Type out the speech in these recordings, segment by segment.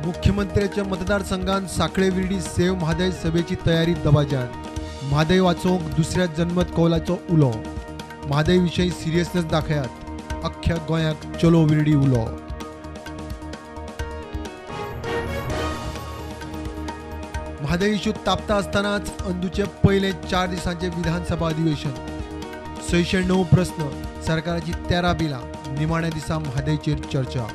मुख्यमंत्र्याच्या मतदारसंघात साखळे विर्डी सेव म्हादय सभेची तयारी दबाज्यान. म्हादय वाचोवंक दुसऱ्या जनमत कौलाचो उलो. म्हादय विशयी सिरियसनेस दाखयात. अख्ख्या गोंयाक चलो विर्डी उलो. म्हादय इशू तापता असतानाच अंदूचे पहिले 4 दिसांचे विधानसभा अधिवेशन. 609 प्रश्न, सरकाराची 13 बिलां, निमाण्या दिसा म्हादयचेर चर्चा.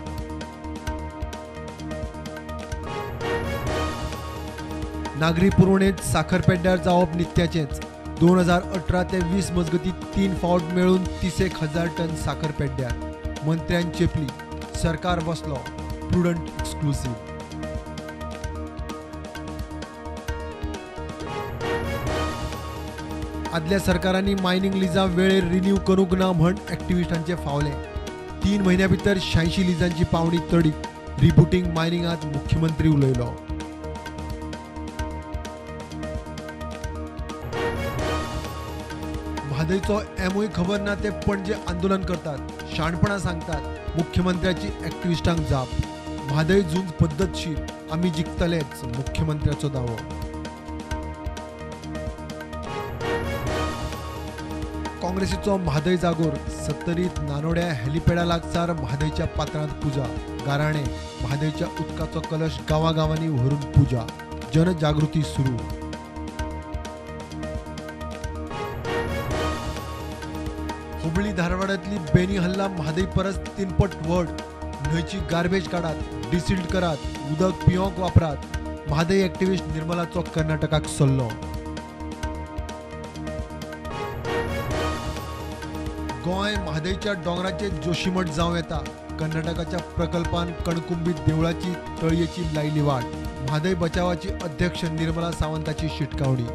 नागरी पुरवणेत साखर पेड्ड्यार जावप नित्याचेच. 2018 ते 20 मजगती 3 फावट मेळून 30,000 टन साखर पेड्ड्यार. मंत्र्यान चेपली, सरकार बसलो. Prudent exclusive. आदल्या सरकारांनी मायनिंग लिजां वेळेर रिन्यू करूंक ना म्हण एक्टिव्हिस्टांचे फावले. 3 म्हयन्या भितर 86 लिजांची पावणी तडीक. रिबुटींग मायनिंगात मुख्यमंत्री उलयलो. म्हादयचो एमूय खबर ना ते पणजे आंदोलन करतात. शाणपणां सांगतात. मुख्यमंत्र्याची एक्टिव्हिस्टांक जाप. म्हादय झुंज पद्धतशीर. आमी जिखतलेच, मुख्यमंत्र्याचो दावो. काँग्रेसीचो म्हादय जागोर. सत्तरीत नानोड्या हेलिपॅडा लागसार म्हादयच्या पात्रांत पुजा. गाराणे. म्हादयच्या उदकाचो कलश गांवागांवांनी व्हरून पुजा. जनजागृती सुरू. हुबळी धारवाडांतली बेनी हल्ला म्हादय परस 3 पट व्हड. न्हंयची गार्बेज काडात, डिसिल्ड करात, उदक पिवंक वापरात. म्हादय एक्टिव्हिस्ट निर्मलाचो कर्नाटकाक सल्लो. गोंय म्हादयच्या दोंगराचे जोशीमठ जावं येता. कर्नाटकाच्या प्रकल्पान कणकुंबी देवळाची तळयेची लायली वाट. म्हादय बचावाची अध्यक्ष निर्मला सावंताची शिटकावणी.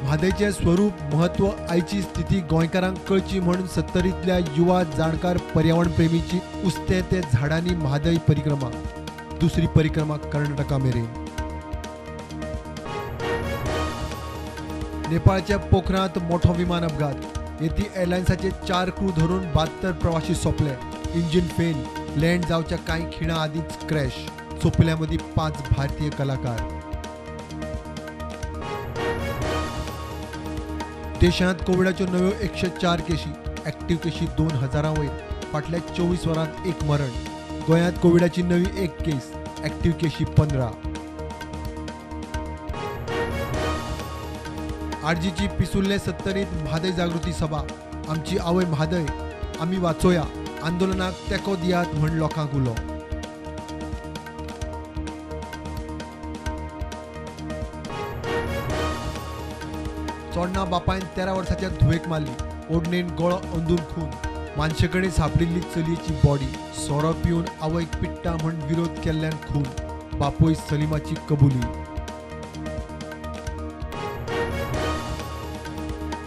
म्हादयचे स्वरूप, महत्व, आयची स्थिती गोंयकारांक कळची म्हणून सत्तरीतल्या युवा जाणकार पर्यावरण प्रेमीची उस्ते ते झाडांनी म्हादय परिक्रमा. दुसरी परिक्रमा कर्नाटका मेरेन. नेपाळच्या पोखरांत मोठो विमान अपघात. येती एअरलायन्साचे 4 क्रू धरून 72 प्रवासी सोंपले. Engine fail. लँड जावच्या कांय खिणां आदींच क्रॅश. सोंपल्यांमदीं 5 भारतीय कलाकार. देशांत कोविडाच्यो नव्यो 104 केशी. एक्टिव्ह केशी 2000 वयर. फाटल्या 24 वरांत 1 मरण. गोंयांत कोविडाची नवी 1 केस. एक्टिव्ह केशी 15. आरजीची पिसुल्ले सत्तरीत म्हादय जागृती सभा. आमची आवय म्हादय, आमी वाचोया. आंदोलनाक तेंको दियात म्हण लोकांक उलो. चोडणा बापायन 13 वर्साच्या धुवेक मारली. ओडणेन गळो अंदून खून. मानशेकडेन सापडिल्ली चलयेची बॉडी. सोरो पिवन आवयक पिट्टा म्हण विरोध केल्ल्यान खून. बापूय सलिमाची कबुली.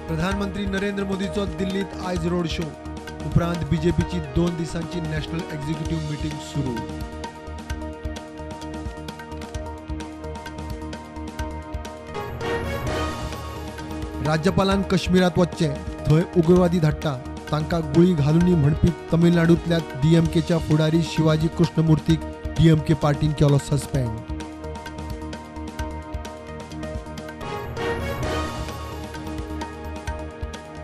प्रधानमंत्री नरेंद्र मोदीचो दिल्लीत आयज रोड शो. उपरांत बीजेपीची 2 दिसांची नॅशनल एक्झिक्युटिव्ह मिटींग सुरू. राज्यपालान काश्मीरात वचचें. थंय उग्रवादी धाडटा. तांकां गुळी घालुनी म्हणपी तमिळनाडूंतल्या डीएमकेच्या फुडारी शिवाजी कृष्णमुर्तीक डीएमके पार्टीन केलो सस्पेंड.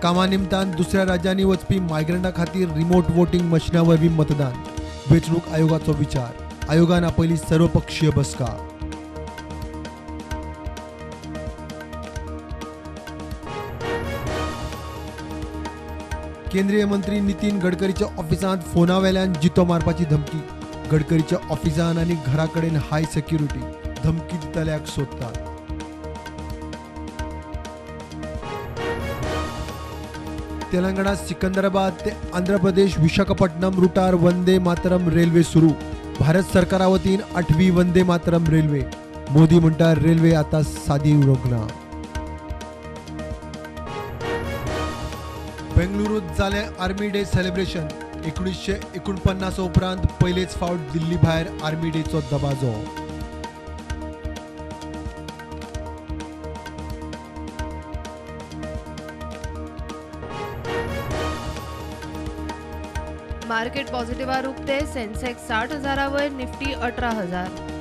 कामा निमतान दुसऱ्या राज्यांनी वचपी मायग्रंटां खातीर रिमोट वोटिंग मशिना वरवीं मतदान. वेंचणूक आयोगाचो विचार. आयोगान आपयली सर्वपक्षीय बसका. केंद्रीय मंत्री नितीन गडकरीच्या ऑफिसांत फोनावेल्यान जितो मारपाची धमकी. गडकरीच्या ऑफिसान आनी घरा कडेन हाय सेक्युरिटी. धमकी दितल्याक सोदतात. तेलंगणा सिकंदराबाद ते आंध्र प्रदेश विशाखापट्टणम रुटार वंदे मातरम रेल्वे सुरू. भारत सरकारा वतीन 8वी वंदे मातरम रेल्वे. मोदी म्हणटा रेल्वे आता सादी उरोंक ना. बेंगलुरूत जालें आर्मी डे सेलिब्रेशन. 1949 उपरांत पयलेच फावट दिल्ली भायर आर्मी डेचो दबाजो. मार्केट पॉझिटिव्ह उक्ते. सेन्सेक्स 60,000 वयर, निफ्टी 18,000.